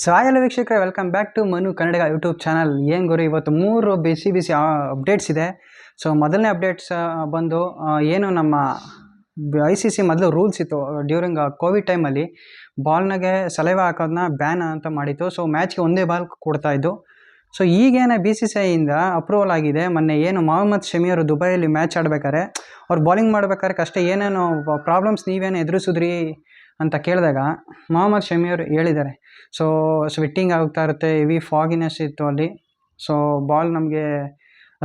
So hi ಎಲ್ಲ ವೀಕ್ಷಕರೇ, welcome back to Manu Kannada YouTube channel. ಏನು ಗುರು, ಇವತ್ತು 3 ಬಿಸಿ ಅಪ್ಡೇಟ್ಸ್ ಇದೆ. ಸೊ ಮೊದಲನೇ ಅಪ್ಡೇಟ್ಸ್ ಬಂದು ಏನು ನಮ್ಮ ICC ಮೊದಲು ರೂಲ್ಸ್ ಇತ್ತು ಡ್ಯೂರಿಂಗ್ ಕೋವಿಡ್ ಟೈಮಲ್ಲಿ ಬಾಲ್ನಾಗೆ ಸಲೈವ ಹಾಕೋದನ್ನ ಬ್ಯಾನ್ ಅಂತ ಮಾಡಿತ್ತು. ಸೊ ಮ್ಯಾಚ್ಗೆ ಒಂದೇ ಬಾಲ್ ಕೊಡ್ತಾಯಿದ್ದು. ಸೊ ಈಗೇನು BCCIಯಿಂದ ಅಪ್ರೂವಲ್ ಆಗಿದೆ. ಮೊನ್ನೆ ಏನು ಮೊಹಮ್ಮದ್ ಶಮಿ ಅವರು ದುಬೈಯಲ್ಲಿ ಮ್ಯಾಚ್ ಆಡ್ಬೇಕಾರೆ ಅವ್ರು ಬೌಲಿಂಗ್ ಮಾಡ್ಬೇಕಾದ್ರೆ ಕಷ್ಟ ಏನೇನು ಪ್ರಾಬ್ಲಮ್ಸ್ ನೀವೇನು ಎದುರಿಸಿದ್ರಿ ಅಂತ ಕೇಳಿದಾಗ ಮೊಹಮ್ಮದ್ ಶಮಿ ಅವರು ಹೇಳಿದ್ದಾರೆ. ಸೊ ಸ್ವೆಟ್ಟಿಂಗ್ ಆಗ್ತಾ ಇರುತ್ತೆ, ಹೆವಿ ಫಾಗಿನೆಸ್ ಇತ್ತು ಅಲ್ಲಿ. ಸೊ ಬಾಲ್ ನಮಗೆ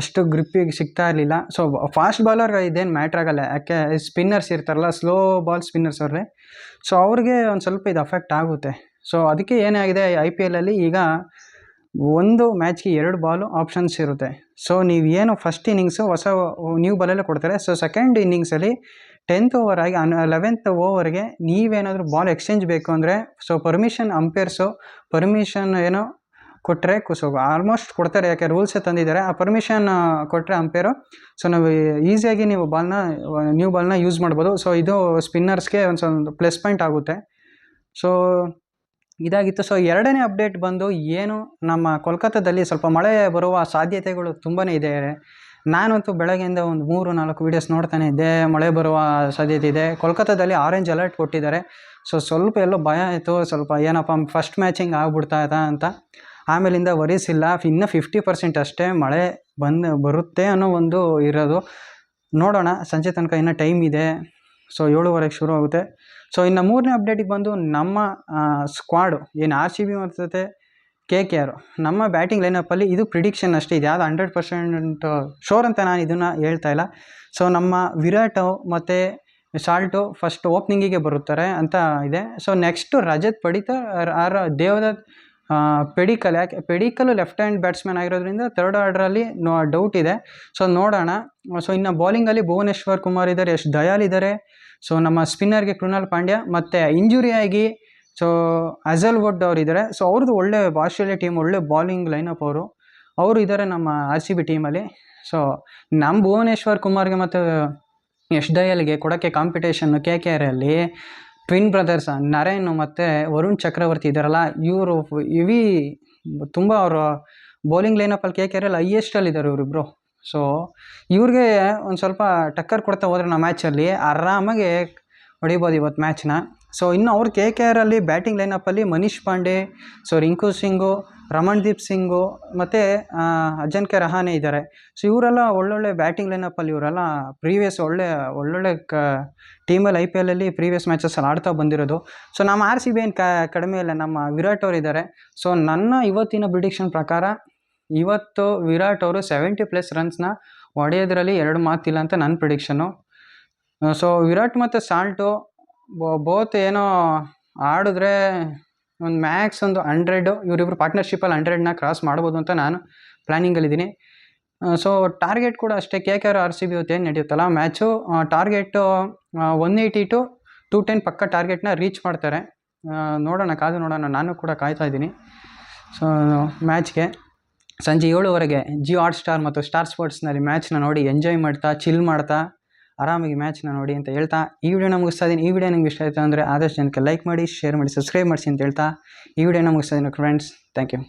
ಅಷ್ಟು ಗ್ರಿಪ್ಪಿಗೆ ಸಿಗ್ತಾ ಇರಲಿಲ್ಲ. ಸೊ ಫಾಸ್ಟ್ ಬಾಲರ್ಗೆ ಇದೇನು ಮ್ಯಾಟ್ರ್ ಆಗೋಲ್ಲ, ಯಾಕೆ ಸ್ಪಿನ್ನರ್ಸ್ ಇರ್ತಾರಲ್ಲ, ಸ್ಲೋ ಬಾಲ್ ಸ್ಪಿನ್ನರ್ಸ್ ಅವ್ರೆ. ಸೊ ಅವ್ರಿಗೆ ಒಂದು ಸ್ವಲ್ಪ ಇದು ಅಫೆಕ್ಟ್ ಆಗುತ್ತೆ. ಸೊ ಅದಕ್ಕೆ ಏನಾಗಿದೆ, IPL ಅಲ್ಲಿ ಈಗ ಒಂದು ಮ್ಯಾಚ್ಗೆ 2 ಬಾಲು ಆಪ್ಷನ್ಸ್ ಇರುತ್ತೆ. ಸೊ ನೀವು ಏನು ಫಸ್ಟ್ ಇನ್ನಿಂಗ್ಸು ಹೊಸ ನ್ಯೂ ಬಾಲಲ್ಲೇ ಕೊಡ್ತಾರೆ. ಸೊ ಸೆಕೆಂಡ್ ಇನ್ನಿಂಗ್ಸಲ್ಲಿ 10th ಓವರ್ ಆಗಿ 11th ಓವರ್ಗೆ ನೀವೇನಾದರೂ ಬಾಲ್ ಎಕ್ಸ್ಚೇಂಜ್ ಬೇಕು ಅಂದರೆ ಸೊ ಪರ್ಮಿಷನ್ ಅಂಪೈರ್ಸು ಪರ್ಮಿಷನ್ ಏನೋ ಕೊಟ್ಟರೆ ಸೊ ಆಲ್ಮೋಸ್ಟ್ ಕೊಡ್ತಾರೆ, ಯಾಕೆ ರೂಲ್ಸೇ ತಂದಿದ್ದಾರೆ. ಆ ಪರ್ಮಿಷನ್ ಕೊಟ್ಟರೆ ಅಂಪೈರು ಸೊ ನಾವು ಈಸಿಯಾಗಿ ನೀವು ನ್ಯೂ ಬಾಲ್ನ ಯೂಸ್ ಮಾಡ್ಬೋದು. ಸೊ ಇದು ಸ್ಪಿನ್ನರ್ಸ್ಗೆ ಒಂದು ಪ್ಲಸ್ ಪಾಯಿಂಟ್ ಆಗುತ್ತೆ. ಸೊ ಇದಾಗಿತ್ತು. ಸೊ ಎರಡನೇ ಅಪ್ಡೇಟ್ ಬಂದು ಏನು, ನಮ್ಮ ಕೋಲ್ಕತ್ತಾದಲ್ಲಿ ಸ್ವಲ್ಪ ಮಳೆ ಬರುವ ಸಾಧ್ಯತೆಗಳು ತುಂಬಾ ಇದೆ. ನಾನಂತೂ ಬೆಳಗ್ಗೆಯಿಂದ ಒಂದು 3-4 ವೀಡಿಯೋಸ್ ನೋಡ್ತಾನೆ ಇದ್ದೆ, ಮಳೆ ಬರುವ ಸಾಧ್ಯತೆ ಇದೆ. ಕೋಲ್ಕತ್ತಾದಲ್ಲಿ ಆರೆಂಜ್ ಅಲರ್ಟ್ ಕೊಟ್ಟಿದ್ದಾರೆ. ಸೊ ಸ್ವಲ್ಪ ಎಲ್ಲೋ ಭಯ ಆಯಿತು, ಸ್ವಲ್ಪ ಏನಪ್ಪ ಫಸ್ಟ್ ಮ್ಯಾಚಿಂಗ್ ಆಗ್ಬಿಡ್ತಾ ಅಂತ. ಆಮೇಲಿಂದ ವರೀಸ್ ಇಲ್ಲ, ಇನ್ನೂ 50% ಅಷ್ಟೇ ಮಳೆ ಬರುತ್ತೆ ಅನ್ನೋ ಒಂದು ಇರೋದು. ನೋಡೋಣ, ಸಂಜೆ ತನಕ ಇನ್ನೂ ಟೈಮ್ ಇದೆ. ಸೊ 7:15 ಶುರು ಆಗುತ್ತೆ. ಸೊ ಇನ್ನು 3ನೇ ಅಪ್ಡೇಟಿಗೆ ಬಂದು ನಮ್ಮ ಸ್ಕ್ವಾಡು ಏನು RCB ಮತ್ತು KKR ನಮ್ಮ ಬ್ಯಾಟಿಂಗ್ ಲೈನಪ್ಪಲ್ಲಿ ಇದು ಪ್ರಿಡಿಕ್ಷನ್ ಅಷ್ಟೇ ಇದೆ, ಯಾವುದು 100% ಶೋರ್ ಅಂತ ನಾನು ಇದನ್ನು ಹೇಳ್ತಾ ಇಲ್ಲ. ಸೊ ನಮ್ಮ ವಿರಾಟ್ ಮತ್ತು ಸಾಲ್ಟು ಫಸ್ಟ್ ಓಪ್ನಿಂಗಿಗೆ ಬರುತ್ತಾರೆ ಅಂತ ಇದೆ. ಸೊ ನೆಕ್ಸ್ಟು ರಜತ್ ಪಡಿಕಲ್ ದೇವದತ್ ಪೆಡಿಕಲ್, ಯಾಕೆ ಪೆಡಿಕಲ್ ಲೆಫ್ಟ್ ಹ್ಯಾಂಡ್ ಬ್ಯಾಟ್ಸ್ಮನ್ ಆಗಿರೋದ್ರಿಂದ 3rd ಆರ್ಡ್ರಲ್ಲಿ ಡೌಟ್ ಇದೆ. ಸೊ ನೋಡೋಣ. ಸೊ ಇನ್ನು ಬೌಲಿಂಗಲ್ಲಿ ಭುವನೇಶ್ವರ್ ಕುಮಾರ್ ಇದ್ದಾರೆ, ಯಶ್ ದಯಾಲ್ ಇದ್ದಾರೆ. ಸೊ ನಮ್ಮ ಸ್ಪಿನ್ನರ್ಗೆ ಕೃಣಾಲ್ ಪಾಂಡ್ಯ, ಮತ್ತು ಇಂಜುರಿಯಾಗಿ ಸೊ ಅಜಲ್ವುಡ್ ಅವರು ಇದ್ದಾರೆ. ಸೊ ಅವ್ರದ್ದು ಒಳ್ಳೆ ಆಸ್ಟ್ರೇಲಿಯಾ ಟೀಮ್ ಒಳ್ಳೆ ಬಾಲಿಂಗ್ ಲೈನಪ್ ಅವರು ಇದ್ದಾರೆ ನಮ್ಮ RCB ಟೀಮಲ್ಲಿ. ಸೊ ನಮ್ಮ ಭುವನೇಶ್ವರ್ ಕುಮಾರ್ಗೆ ಮತ್ತು ಯಶ್ ದಯಾಲ್ಗೆ ಕೊಡೋಕ್ಕೆ ಕಾಂಪಿಟೇಷನ್ನು KKRಲ್ಲಿ ಟ್ವಿನ್ ಬ್ರದರ್ಸ್ ನರೇನ್ ಮತ್ತು ವರುಣ್ ಚಕ್ರವರ್ತಿ ಇದ್ದಾರಲ್ಲ, ಇವರು ಇವಿ ತುಂಬ ಅವರು ಬೌಲಿಂಗ್ ಲೈನಪ್ಪಲ್ಲಿ KKRಲ್ಲಿ ಹೈಯೆಸ್ಟಲ್ಲಿದ್ದಾರೆ ಇವರಿಬ್ಬರು. ಸೊ ಇವ್ರಿಗೆ ಒಂದು ಸ್ವಲ್ಪ ಟಕ್ಕರ್ ಕೊಡ್ತಾ ಹೋದ್ರೆ ನಾವು ಮ್ಯಾಚಲ್ಲಿ ಆರಾಮಾಗಿ ಹೊಡಿಬೋದು ಇವತ್ತು ಮ್ಯಾಚ್ನ. ಸೊ ಇನ್ನು ಅವ್ರು KKRಲ್ಲಿ ಬ್ಯಾಟಿಂಗ್ ಲೈನಪ್ಪಲ್ಲಿ ಮನೀಶ್ ಪಾಂಡೆ, ಸೊ ರಿಂಕು ಸಿಂಗು, ರಮಣ್ದೀಪ್ ಸಿಂಗು ಮತ್ತು ಅಜಿಂಕ್ಯ ರಹಾನೆ ಇದ್ದಾರೆ. ಸೊ ಇವರೆಲ್ಲ ಒಳ್ಳೊಳ್ಳೆ ಬ್ಯಾಟಿಂಗ್ ಲೈನಪ್ಪಲ್ಲಿ, ಇವರೆಲ್ಲ ಪ್ರೀವಿಯಸ್ ಒಳ್ಳೊಳ್ಳೆ ಟೀಮಲ್ಲಿ IPLಲ್ಲಿ ಪ್ರೀವಿಯಸ್ ಮ್ಯಾಚಸ್ಸಲ್ಲಿ ಆಡ್ತಾ ಬಂದಿರೋದು. ಸೊ ನಮ್ಮ RCB ಏನು ಕಡಿಮೆ ಇಲ್ಲ, ನಮ್ಮ ವಿರಾಟ್ ಅವರು ಇದ್ದಾರೆ. ಸೊ ನನ್ನ ಇವತ್ತಿನ ಪ್ರಿಡಿಕ್ಷನ್ ಪ್ರಕಾರ ಇವತ್ತು ವಿರಾಟ್ ಅವರು 70+ ರನ್ಸ್ನ ಹೊಡೆಯೋದ್ರಲ್ಲಿ 2 ಮಾತಿಲ್ಲ ಅಂತ ನನ್ನ ಪ್ರಿಡಿಕ್ಷನ್ನು. ಸೊ ವಿರಾಟ್ ಮತ್ತು ಸಾಲ್ಟು ಬೋತ್ ಏನೋ ಆಡಿದ್ರೆ ಒಂದು ಮ್ಯಾಕ್ಸ್ ಒಂದು 100, ಇವರಿಬ್ಬರು ಪಾರ್ಟ್ನರ್ಶಿಪ್ಪಲ್ಲಿ 100ನ ಕ್ರಾಸ್ ಮಾಡ್ಬೋದು ಅಂತ ನಾನು ಪ್ಲ್ಯಾನಿಂಗಲ್ಲಿದ್ದೀನಿ. ಸೊ ಟಾರ್ಗೆಟ್ ಕೂಡ ಅಷ್ಟೇ, KKR RCB ಇವತ್ತೇನು ನಡೆಯುತ್ತಲ್ಲ ಮ್ಯಾಚು, ಟಾರ್ಗೆಟು 180 to 210 ಪಕ್ಕ ಟಾರ್ಗೆಟ್ನ ರೀಚ್ ಮಾಡ್ತಾರೆ. ನೋಡೋಣ, ಕಾದು ನೋಡೋಣ. ನಾನು ಕೂಡ ಕಾಯ್ತಾ ಇದ್ದೀನಿ. ಸೊ ಮ್ಯಾಚ್ಗೆ ಸಂಜೆ 7:15 ಜಿಯೋ ಹಾಟ್ಸ್ಟಾರ್ ಮತ್ತು ಸ್ಟಾರ್ ಸ್ಪೋರ್ಟ್ಸ್ನಲ್ಲಿ ಮ್ಯಾಚ್ನ ನೋಡಿ ಎಂಜಾಯ್ ಮಾಡ್ತಾ ಚಿಲ್ ಮಾಡ್ತಾ ಆರಾಮಾಗಿ ಮ್ಯಾಚ್ನ ನೋಡಿ ಅಂತ ಹೇಳ್ತಾ ಈ ವಿಡಿಯೋನ ಮುಗಿಸ್ತಾ ಇದ್ದೀನಿ. ಈ ವಿಡಿಯೋ ನಿಮ್ಗೆ ಇಷ್ಟ ಆಯಿತು ಅಂದರೆ ಆದಷ್ಟು ಜನಕ್ಕೆ ಲೈಕ್ ಮಾಡಿ, ಶೇರ್ ಮಾಡಿ, ಸಬ್ಸ್ಕ್ರೈಬ್ ಮಾಡಿಸಿ ಅಂತ ಹೇಳ್ತಾ ಈ ವಿಡಿಯೋನ ಮುಗಿಸ್ತಾ ಇದ್ದೀನಿ ಫ್ರೆಂಡ್ಸ್. Thank you.